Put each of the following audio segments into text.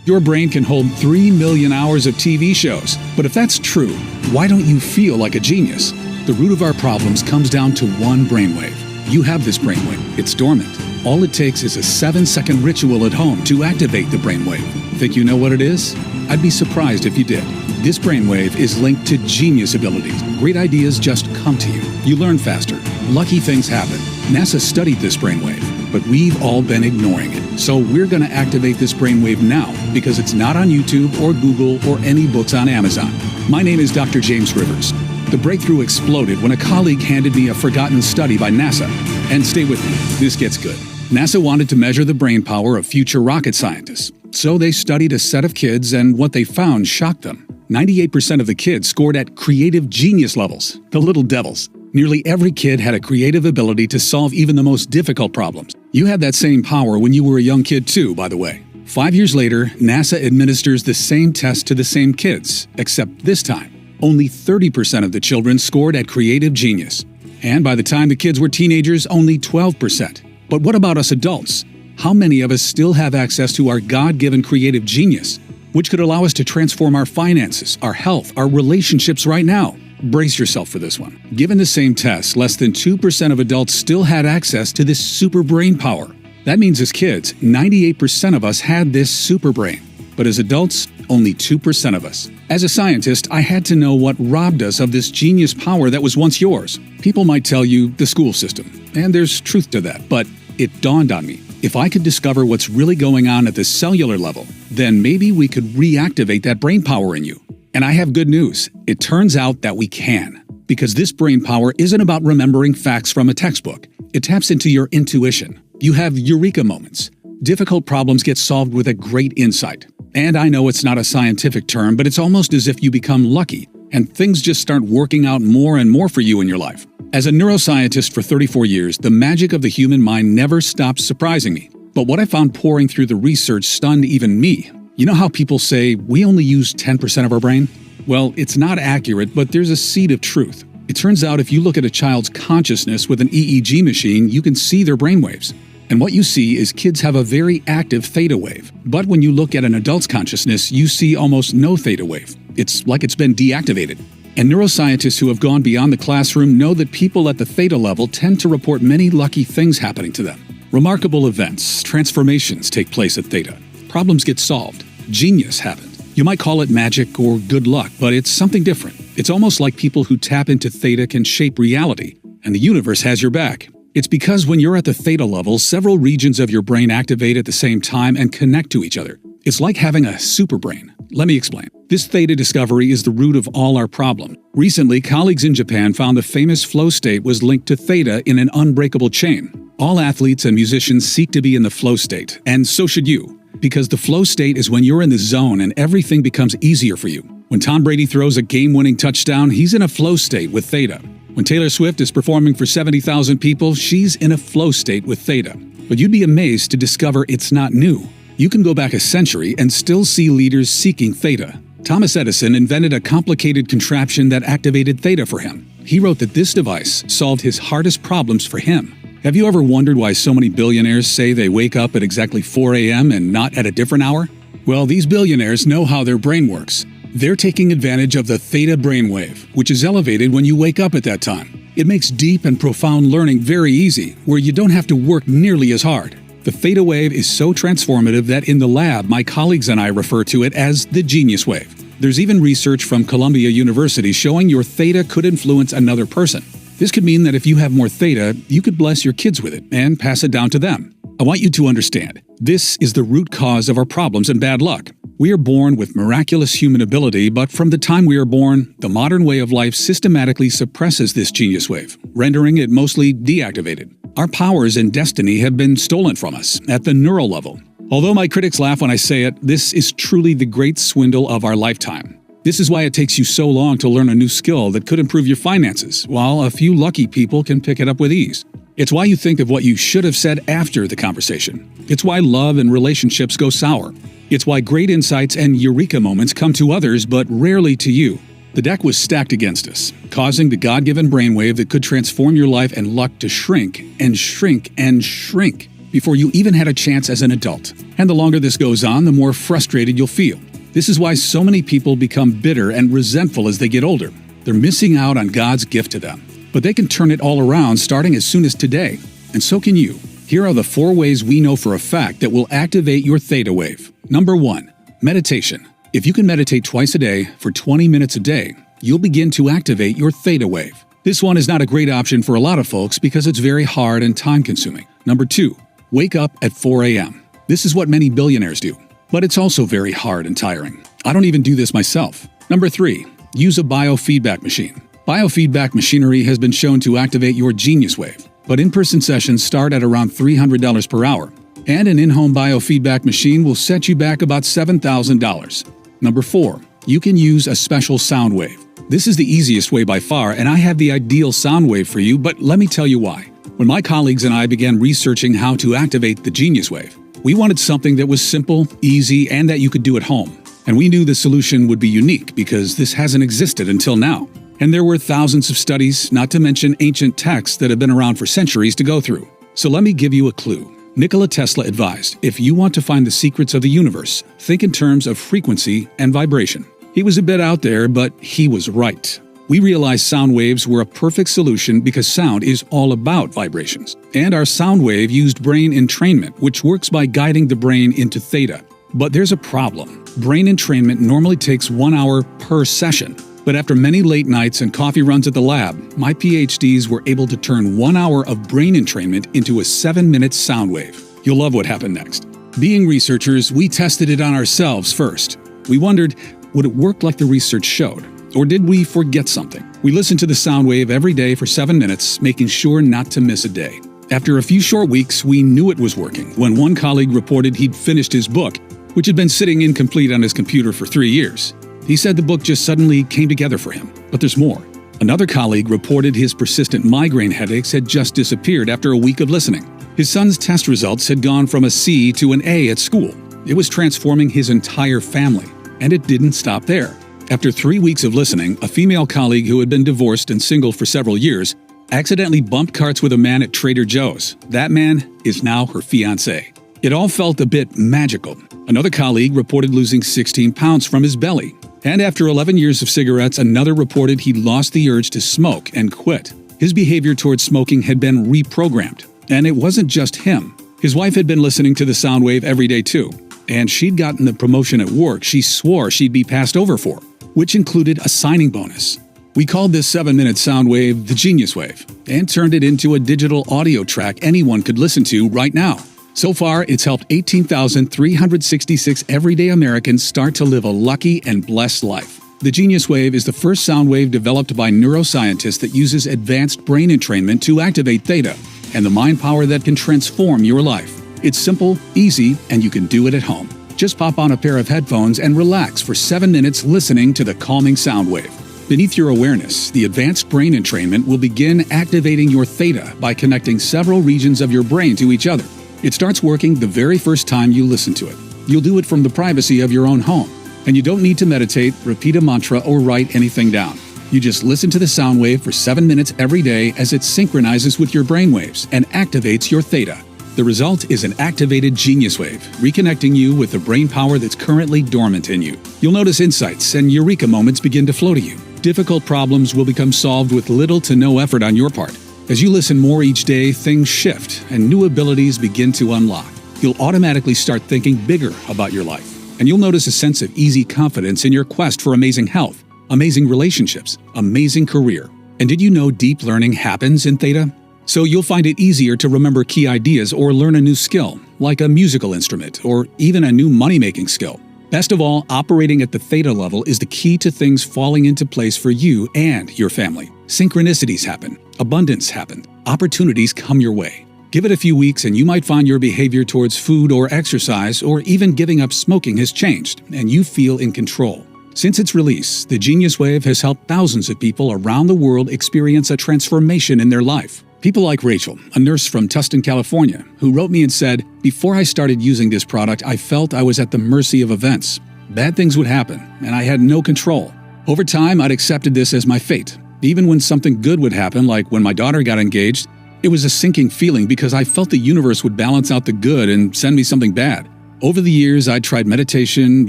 Your brain can hold 3 million hours of TV shows. But if that's true, why don't you feel like a genius? The root of our problems comes down to one brainwave. You have this brainwave. It's dormant. All it takes is a 7-second ritual at home to activate the brainwave. Think you know what it is? I'd be surprised if you did. This brainwave is linked to genius abilities. Great ideas just come to you. You learn faster. Lucky things happen. NASA studied this brainwave, but we've all been ignoring it. So we're going to activate this brainwave now because it's not on YouTube or Google or any books on Amazon. My name is Dr. James Rivers. The breakthrough exploded when a colleague handed me a forgotten study by NASA. And stay with me, this gets good. NASA wanted to measure the brain power of future rocket scientists. So they studied a set of kids, and what they found shocked them. 98% of the kids scored at creative genius levels, the little devils. Nearly every kid had a creative ability to solve even the most difficult problems. You had that same power when you were a young kid too, by the way. 5 years later, NASA administers the same test to the same kids, except this time, only 30% of the children scored at creative genius. And by the time the kids were teenagers, only 12%. But what about us adults? How many of us still have access to our God-given creative genius, which could allow us to transform our finances, our health, our relationships right now? Brace yourself for this one. Given the same test, less than 2% of adults still had access to this super brain power. That means as kids, 98% of us had this super brain. But as adults, only 2% of us. As a scientist, I had to know what robbed us of this genius power that was once yours. People might tell you the school system, and there's truth to that, but it dawned on me. If I could discover what's really going on at the cellular level, then maybe we could reactivate that brain power in you. And I have good news. It turns out that we can. Because this brain power isn't about remembering facts from a textbook. It taps into your intuition. You have eureka moments. Difficult problems get solved with a great insight. And I know it's not a scientific term, but it's almost as if you become lucky, and things just start working out more and more for you in your life. As a neuroscientist for 34 years, the magic of the human mind never stops surprising me. But what I found pouring through the research stunned even me. You know how people say, we only use 10% of our brain? Well, it's not accurate, but there's a seed of truth. It turns out if you look at a child's consciousness with an EEG machine, you can see their brainwaves. And what you see is kids have a very active theta wave. But when you look at an adult's consciousness, you see almost no theta wave. It's like it's been deactivated. And neuroscientists who have gone beyond the classroom know that people at the theta level tend to report many lucky things happening to them. Remarkable events, transformations take place at theta. Problems get solved. Genius happened. You might call it magic or good luck, but it's something different. It's almost like people who tap into theta can shape reality, and the universe has your back. It's because when you're at the theta level, several regions of your brain activate at the same time and connect to each other. It's like having a super brain. Let me explain. This theta discovery is the root of all our problems. Recently, colleagues in Japan found the famous flow state was linked to theta in an unbreakable chain. All athletes and musicians seek to be in the flow state, and so should you. Because the flow state is when you're in the zone and everything becomes easier for you. When Tom Brady throws a game-winning touchdown, he's in a flow state with theta. When Taylor Swift is performing for 70,000 people, she's in a flow state with theta. But you'd be amazed to discover it's not new. You can go back a century and still see leaders seeking theta. Thomas Edison invented a complicated contraption that activated theta for him. He wrote that this device solved his hardest problems for him. Have you ever wondered why so many billionaires say they wake up at exactly 4 a.m. and not at a different hour? Well, these billionaires know how their brain works. They're taking advantage of the theta brainwave, which is elevated when you wake up at that time. It makes deep and profound learning very easy, where you don't have to work nearly as hard. The theta wave is so transformative that in the lab, my colleagues and I refer to it as the Genius Wave. There's even research from Columbia University showing your theta could influence another person. This could mean that if you have more theta, you could bless your kids with it and pass it down to them. I want you to understand, this is the root cause of our problems and bad luck. We are born with miraculous human ability, but from the time we are born, the modern way of life systematically suppresses this genius wave, rendering it mostly deactivated. Our powers and destiny have been stolen from us at the neural level. Although my critics laugh when I say it, this is truly the great swindle of our lifetime. This is why it takes you so long to learn a new skill that could improve your finances, while a few lucky people can pick it up with ease. It's why you think of what you should have said after the conversation. It's why love and relationships go sour. It's why great insights and eureka moments come to others, but rarely to you. The deck was stacked against us, causing the God-given brainwave that could transform your life and luck to shrink and shrink and shrink. before you even had a chance as an adult. And the longer this goes on, the more frustrated you'll feel. This is why so many people become bitter and resentful as they get older. They're missing out on God's gift to them. But they can turn it all around starting as soon as today. And so can you. Here are the 4 ways we know for a fact that will activate your theta wave. Number 1. Meditation. If you can meditate twice a day for 20 minutes a day, you'll begin to activate your theta wave. This one is not a great option for a lot of folks because it's very hard and time-consuming. Number 2. Wake up at 4 a.m. This is what many billionaires do. But it's also very hard and tiring. I don't even do this myself. Number 3. Use a biofeedback machine. Biofeedback machinery has been shown to activate your Genius Wave, but in-person sessions start at around $300 per hour, and an in-home biofeedback machine will set you back about $7,000. Number 4. You can use a special sound wave. This is the easiest way by far, and I have the ideal sound wave for you, but let me tell you why. When my colleagues and I began researching how to activate the Genius Wave, we wanted something that was simple, easy, and that you could do at home. And we knew the solution would be unique because this hasn't existed until now. And there were thousands of studies, not to mention ancient texts that have been around for centuries to go through. So let me give you a clue. Nikola Tesla advised, if you want to find the secrets of the universe, think in terms of frequency and vibration. He was a bit out there, but he was right. We realized sound waves were a perfect solution because sound is all about vibrations. And our sound wave used brain entrainment, which works by guiding the brain into theta. But there's a problem. Brain entrainment normally takes 1 hour per session. But after many late nights and coffee runs at the lab, my PhDs were able to turn 1 hour of brain entrainment into a 7-minute sound wave. You'll love what happened next. Being researchers, we tested it on ourselves first. We wondered, would it work like the research showed? Or did we forget something? We listened to the sound wave every day for 7 minutes, making sure not to miss a day. After a few short weeks, we knew it was working when one colleague reported he'd finished his book, which had been sitting incomplete on his computer for 3 years. He said the book just suddenly came together for him. But there's more. Another colleague reported his persistent migraine headaches had just disappeared after a week of listening. His son's test results had gone from a C to an A at school. It was transforming his entire family. And it didn't stop there. After 3 weeks of listening, a female colleague who had been divorced and single for several years accidentally bumped carts with a man at Trader Joe's. That man is now her fiancé. It all felt a bit magical. Another colleague reported losing 16 pounds from his belly. And after 11 years of cigarettes, another reported he'd lost the urge to smoke and quit. His behavior towards smoking had been reprogrammed. And it wasn't just him. His wife had been listening to the sound wave every day too. And she'd gotten the promotion at work she swore she'd be passed over for, which included a signing bonus. We called this 7-minute sound wave the Genius Wave and turned it into a digital audio track anyone could listen to right now. So far, it's helped 18,366 everyday Americans start to live a lucky and blessed life. The Genius Wave is the first sound wave developed by neuroscientists that uses advanced brain entrainment to activate theta and the mind power that can transform your life. It's simple, easy, and you can do it at home. Just pop on a pair of headphones and relax for 7 minutes listening to the calming sound wave. Beneath your awareness, the advanced brain entrainment will begin activating your theta by connecting several regions of your brain to each other. It starts working the very first time you listen to it. You'll do it from the privacy of your own home. And you don't need to meditate, repeat a mantra, or write anything down. You just listen to the sound wave for 7 minutes every day as it synchronizes with your brain waves and activates your theta. The result is an activated Genius Wave, reconnecting you with the brain power that's currently dormant in you. You'll notice insights and eureka moments begin to flow to you. Difficult problems will become solved with little to no effort on your part. As you listen more each day, things shift and new abilities begin to unlock. You'll automatically start thinking bigger about your life. And you'll notice a sense of easy confidence in your quest for amazing health, amazing relationships, amazing career. And did you know deep learning happens in Theta? So you'll find it easier to remember key ideas or learn a new skill, like a musical instrument or even a new money-making skill. Best of all, operating at the Theta level is the key to things falling into place for you and your family. Synchronicities happen, abundance happens, opportunities come your way. Give it a few weeks and you might find your behavior towards food or exercise or even giving up smoking has changed and you feel in control. Since its release, the Genius Wave has helped thousands of people around the world experience a transformation in their life. People like Rachel, a nurse from Tustin, California, who wrote me and said, "Before I started using this product, I felt I was at the mercy of events. Bad things would happen, and I had no control. Over time, I'd accepted this as my fate. Even when something good would happen, like when my daughter got engaged, It was a sinking feeling because I felt the universe would balance out the good and send me something bad. Over the years, I tried meditation,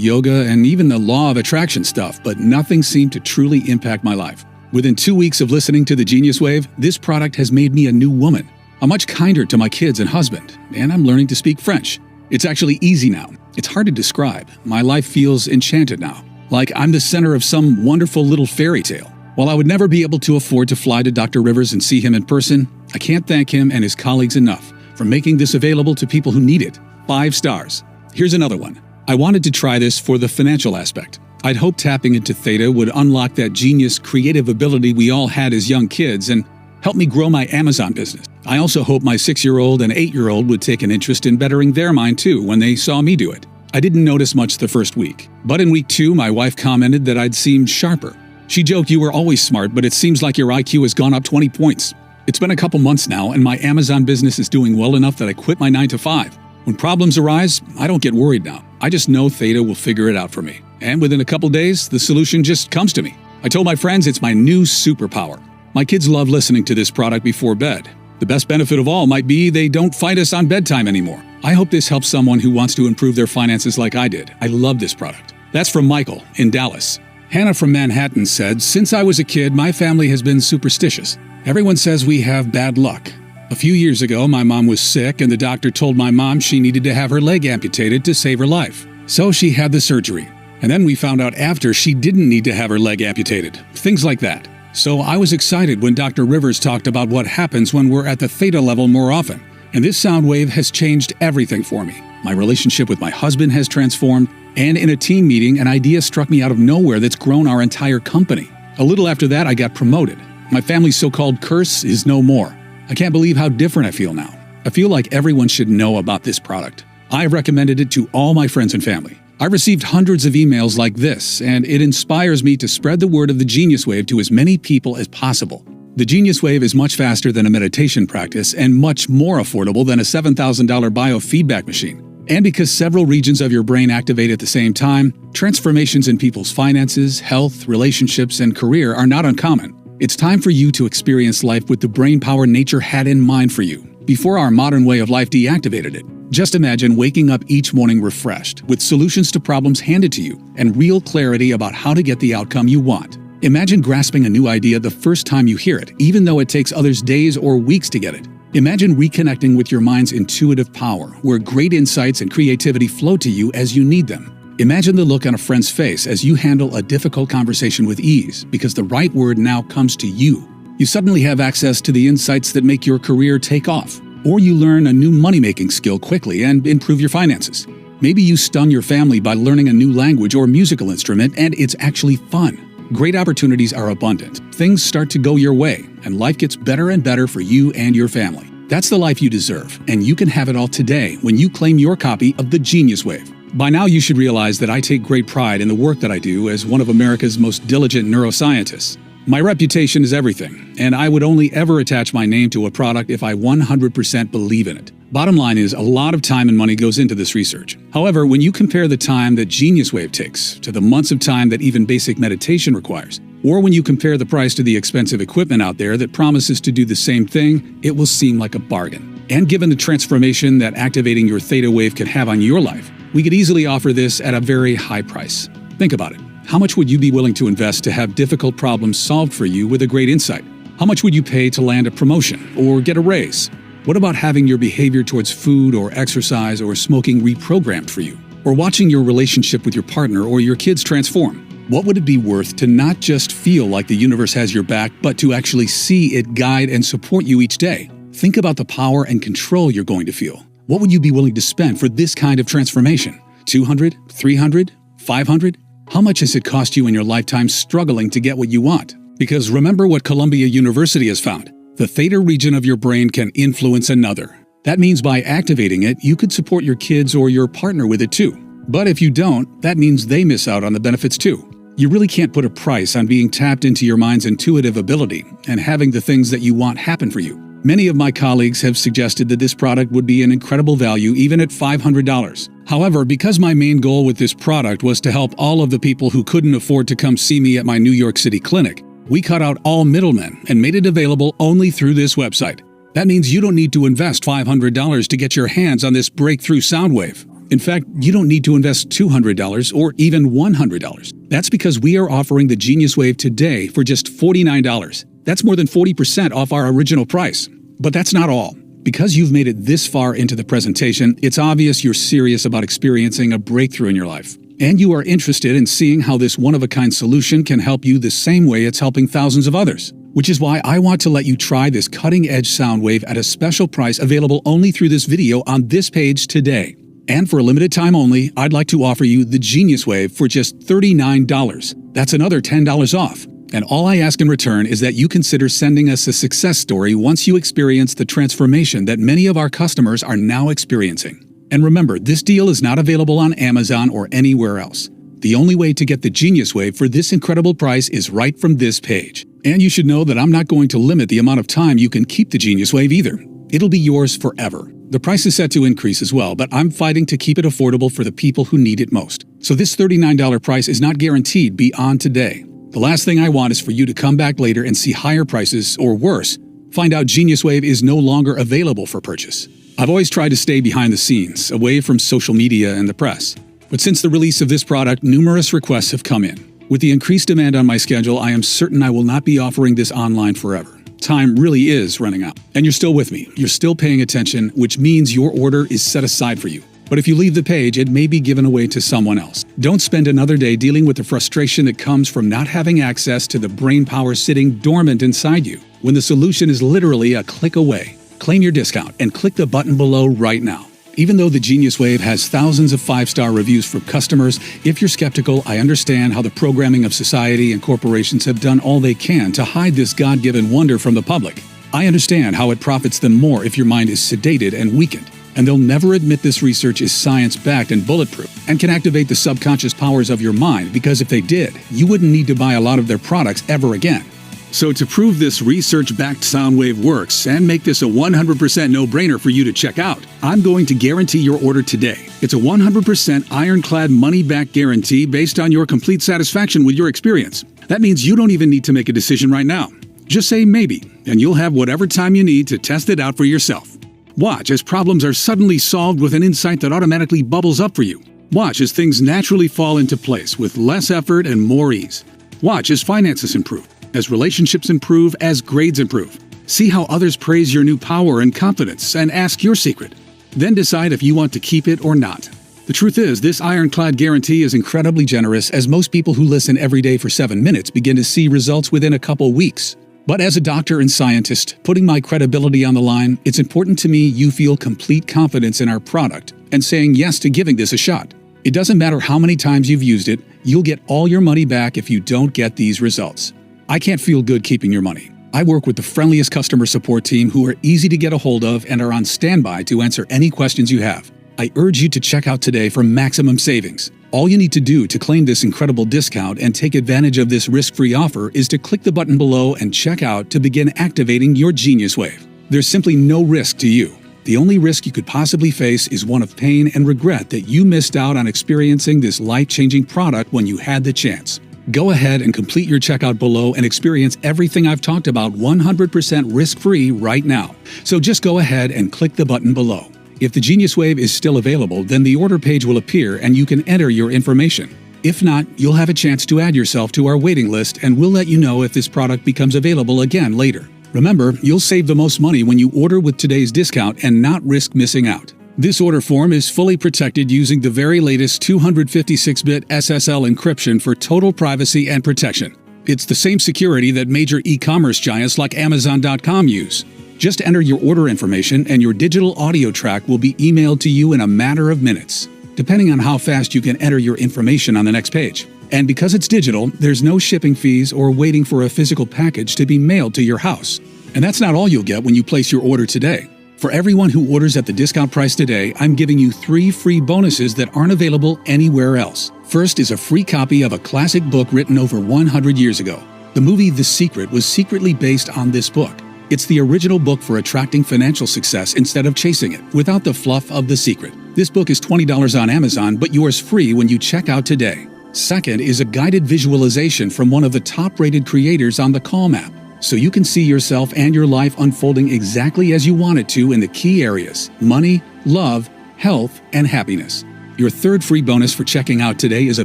yoga, and even the law of attraction stuff, but nothing seemed to truly impact my life. Within 2 weeks of listening to the Genius Wave, this product has made me a new woman. I'm much kinder to my kids and husband, and I'm learning to speak French. It's actually easy now. It's hard to describe. My life feels enchanted now, like I'm the center of some wonderful little fairy tale. While I would never be able to afford to fly to Dr. Rivers and see him in person, I can't thank him and his colleagues enough for making this available to people who need it. 5 stars. Here's another one. I wanted to try this for the financial aspect. I'd hoped tapping into Theta would unlock that genius creative ability we all had as young kids and help me grow my Amazon business. I also hope my 6-year-old and 8-year-old would take an interest in bettering their mind too when they saw me do it. I didn't notice much the first week, but in week 2, my wife commented that I'd seemed sharper. She joked, "You were always smart, but it seems like your IQ has gone up 20 points. It's been a couple months now, and my Amazon business is doing well enough that I quit my 9 to 5. When problems arise, I don't get worried now. I just know Theta will figure it out for me. And within a couple days, the solution just comes to me. I told my friends it's my new superpower. My kids love listening to this product before bed. The best benefit of all might be they don't fight us on bedtime anymore. I hope this helps someone who wants to improve their finances like I did. I love this product." That's from Michael in Dallas. Hannah from Manhattan said, "Since I was a kid, my family has been superstitious. Everyone says we have bad luck. A few years ago, my mom was sick, and the doctor told my mom she needed to have her leg amputated to save her life. So she had the surgery. And then we found out after she didn't need to have her leg amputated. Things like that. So I was excited when Dr. Rivers talked about what happens when we're at the Theta level more often. And this sound wave has changed everything for me. My relationship with my husband has transformed, and in a team meeting, an idea struck me out of nowhere that's grown our entire company. A little after that, I got promoted. My family's so-called curse is no more. I can't believe how different I feel now. I feel like everyone should know about this product. I've recommended it to all my friends and family. I've received hundreds of emails like this, and it inspires me to spread the word of the Genius Wave to as many people as possible. The Genius Wave is much faster than a meditation practice and much more affordable than a $7,000 biofeedback machine. And because several regions of your brain activate at the same time, transformations in people's finances, health, relationships, and career are not uncommon. It's time for you to experience life with the brain power nature had in mind for you, before our modern way of life deactivated it. Just imagine waking up each morning refreshed, with solutions to problems handed to you, and real clarity about how to get the outcome you want. Imagine grasping a new idea the first time you hear it, even though it takes others days or weeks to get it. Imagine reconnecting with your mind's intuitive power, where great insights and creativity flow to you as you need them. Imagine the look on a friend's face as you handle a difficult conversation with ease, because the right word now comes to you. You suddenly have access to the insights that make your career take off. Or you learn a new money-making skill quickly and improve your finances. Maybe you stun your family by learning a new language or musical instrument, and it's actually fun. Great opportunities are abundant. Things start to go your way, and life gets better and better for you and your family. That's the life you deserve, and you can have it all today when you claim your copy of the Genius Wave. By now, you should realize that I take great pride in the work that I do as one of America's most diligent neuroscientists. My reputation is everything, and I would only ever attach my name to a product if I 100% believe in it. Bottom line is, a lot of time and money goes into this research. However, when you compare the time that Genius Wave takes to the months of time that even basic meditation requires, or when you compare the price to the expensive equipment out there that promises to do the same thing, it will seem like a bargain. And given the transformation that activating your Theta wave can have on your life, we could easily offer this at a very high price. Think about it. How much would you be willing to invest to have difficult problems solved for you with a great insight? How much would you pay to land a promotion or get a raise? What about having your behavior towards food or exercise or smoking reprogrammed for you? Or watching your relationship with your partner or your kids transform? What would it be worth to not just feel like the universe has your back, but to actually see it guide and support you each day? Think about the power and control you're going to feel. What would you be willing to spend for this kind of transformation? $200, $300, $500? How much has it cost you in your lifetime struggling to get what you want? Because remember what Columbia University has found. The theta region of your brain can influence another. That means by activating it, you could support your kids or your partner with it too. But if you don't, that means they miss out on the benefits too. You really can't put a price on being tapped into your mind's intuitive ability and having the things that you want happen for you. Many of my colleagues have suggested that this product would be an incredible value even at $500. However, because my main goal with this product was to help all of the people who couldn't afford to come see me at my New York City clinic, we cut out all middlemen and made it available only through this website. That means you don't need to invest $500 to get your hands on this breakthrough soundwave. In fact, you don't need to invest $200 or even $100. That's because we are offering the Genius Wave today for just $49. That's more than 40% off our original price. But that's not all. Because you've made it this far into the presentation, it's obvious you're serious about experiencing a breakthrough in your life. And you are interested in seeing how this one-of-a-kind solution can help you the same way it's helping thousands of others. Which is why I want to let you try this cutting-edge soundwave at a special price available only through this video on this page today. And for a limited time only, I'd like to offer you the Genius Wave for just $39. That's another $10 off. And all I ask in return is that you consider sending us a success story once you experience the transformation that many of our customers are now experiencing. And remember, this deal is not available on Amazon or anywhere else. The only way to get the Genius Wave for this incredible price is right from this page. And you should know that I'm not going to limit the amount of time you can keep the Genius Wave either. It'll be yours forever. The price is set to increase as well, but I'm fighting to keep it affordable for the people who need it most. So this $39 price is not guaranteed beyond today. The last thing I want is for you to come back later and see higher prices, or worse, find out Genius Wave is no longer available for purchase. I've always tried to stay behind the scenes, away from social media and the press. But since the release of this product, numerous requests have come in. With the increased demand on my schedule, I am certain I will not be offering this online forever. Time really is running out. And you're still with me. You're still paying attention, which means your order is set aside for you. But if you leave the page, it may be given away to someone else. Don't spend another day dealing with the frustration that comes from not having access to the brain power sitting dormant inside you, when the solution is literally a click away. Claim your discount and click the button below right now. Even though the Genius Wave has thousands of 5-star reviews from customers, if you're skeptical, I understand how the programming of society and corporations have done all they can to hide this God-given wonder from the public. I understand how it profits them more if your mind is sedated and weakened. And they'll never admit this research is science-backed and bulletproof and can activate the subconscious powers of your mind, because if they did, you wouldn't need to buy a lot of their products ever again. So to prove this research-backed soundwave works and make this a 100% no-brainer for you to check out, I'm going to guarantee your order today. It's a 100% ironclad money-back guarantee based on your complete satisfaction with your experience. That means you don't even need to make a decision right now. Just say maybe, and you'll have whatever time you need to test it out for yourself. Watch as problems are suddenly solved with an insight that automatically bubbles up for you. Watch as things naturally fall into place with less effort and more ease. Watch as finances improve, as relationships improve, as grades improve. See how others praise your new power and confidence and ask your secret. Then decide if you want to keep it or not. The truth is, this ironclad guarantee is incredibly generous, as most people who listen every day for 7 minutes begin to see results within a couple weeks. But as a doctor and scientist, putting my credibility on the line, it's important to me you feel complete confidence in our product and saying yes to giving this a shot. It doesn't matter how many times you've used it, you'll get all your money back if you don't get these results. I can't feel good keeping your money. I work with the friendliest customer support team who are easy to get a hold of and are on standby to answer any questions you have. I urge you to check out today for maximum savings. All you need to do to claim this incredible discount and take advantage of this risk-free offer is to click the button below and check out to begin activating your Genius Wave. There's simply no risk to you. The only risk you could possibly face is one of pain and regret that you missed out on experiencing this life-changing product when you had the chance. Go ahead and complete your checkout below and experience everything I've talked about 100% risk-free right now. So just go ahead and click the button below. If the Genius Wave is still available, then the order page will appear and you can enter your information. If not, you'll have a chance to add yourself to our waiting list, and we'll let you know if this product becomes available again later. Remember, you'll save the most money when you order with today's discount and not risk missing out. This order form is fully protected using the very latest 256-bit SSL encryption for total privacy and protection. It's the same security that major e-commerce giants like Amazon.com use. Just enter your order information and your digital audio track will be emailed to you in a matter of minutes, depending on how fast you can enter your information on the next page. And because it's digital, there's no shipping fees or waiting for a physical package to be mailed to your house. And that's not all you'll get when you place your order today. For everyone who orders at the discount price today, I'm giving you 3 free bonuses that aren't available anywhere else. First is a free copy of a classic book written over 100 years ago. The movie The Secret was secretly based on this book. It's the original book for attracting financial success instead of chasing it, without the fluff of The Secret. This book is $20 on Amazon, but yours free when you check out today. Second is a guided visualization from one of the top-rated creators on the Calm app. so you can see yourself and your life unfolding exactly as you want it to in the key areas: money, love, health, and happiness. Your third free bonus for checking out today is a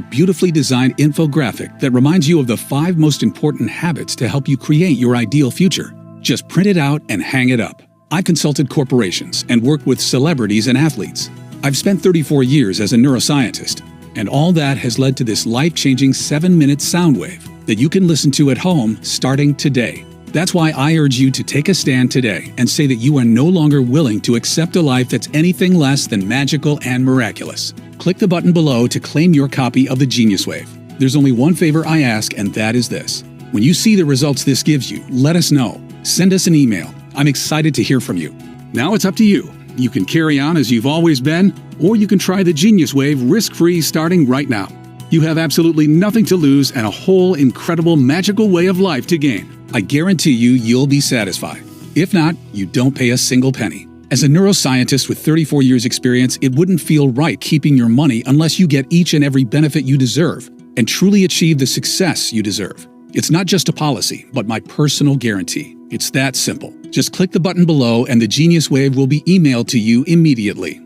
beautifully designed infographic that reminds you of the 5 most important habits to help you create your ideal future. Just print it out and hang it up. I've consulted corporations and worked with celebrities and athletes. I've spent 34 years as a neuroscientist, and all that has led to this life-changing 7-minute soundwave that you can listen to at home starting today. That's why I urge you to take a stand today and say that you are no longer willing to accept a life that's anything less than magical and miraculous. Click the button below to claim your copy of the Genius Wave. There's only one favor I ask, and that is this. When you see the results this gives you, let us know. Send us an email. I'm excited to hear from you. Now it's up to you. You can carry on as you've always been, or you can try the Genius Wave risk-free starting right now. You have absolutely nothing to lose and a whole incredible magical way of life to gain. I guarantee you'll be satisfied. If not, you don't pay a single penny. As a neuroscientist with 34 years experience, it wouldn't feel right keeping your money unless you get each and every benefit you deserve and truly achieve the success you deserve. It's not just a policy, but my personal guarantee. It's that simple. Just click the button below and the Genius Wave will be emailed to you immediately.